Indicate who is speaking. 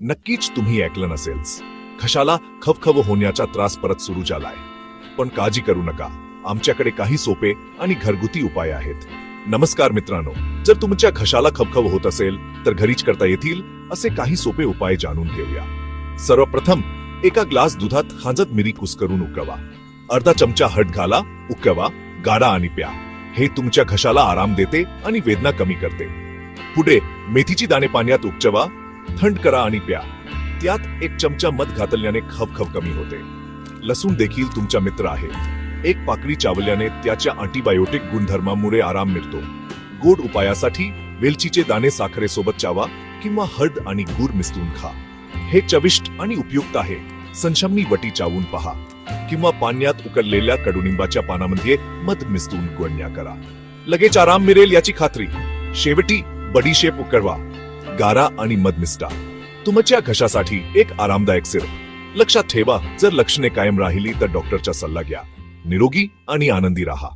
Speaker 1: नक्कीच तुम्ही ऐकलं नसेलच. घशाला खवखव होण्याचा त्रास परत सुरू झालाय. पण काळजी करू नका, आमच्याकडे काही सोपे आणि घरगुती उपाय आहेत. नमस्कार मित्रांनो, जर तुमच्या घशाला खवखव होत असेल तर घरीच करता येतील असे काही सोपे उपाय जाणून घेऊया. सर्वप्रथम एका ग्लास दुधात खांजत मिरी कुस्करून उकळवा. अर्धा चमचा हळद घाला, उकळवा, गाळा आणि प्या. हे तुमच्या घशाला आराम देते आणि वेदना कमी करते. पुढे मेथीची दाणे पाण्यात उकळवा, थंड करा आणि प्या. त्यात एक चमचा मध घातल्याने खवखव कमी होते. लसूण देखील तुमचा मित्र आहे. एक पाकळी चावल्याने त्याच्या अँटीबायोटिक गुणधर्मामुळे आराम मिळतो. गोड उपायासाठी वेलचीचे दाणे साखरेसोबत चावा किंवा हळद आणि गूळ मिसळून खा. हे चविष्ट आणि उपयुक्त आहे. संशमनी वटी चावून पहा किंवा पाण्यात उकळलेल्या कडुनिंबाच्या पानामध्ये मध मिसळून गुळण्या करा. लगेच आराम मिळेल याची खात्री. शेवटी बडीशेप उकळवा, गारा आणि मध मिसळा. तुमच्या घशासाठी एक आरामदायक सिरप. लक्षात ठेवा, जर लक्षणे कायम राहिली तर डॉक्टरचा सल्ला घ्या. निरोगी आणि आनंदी राहा.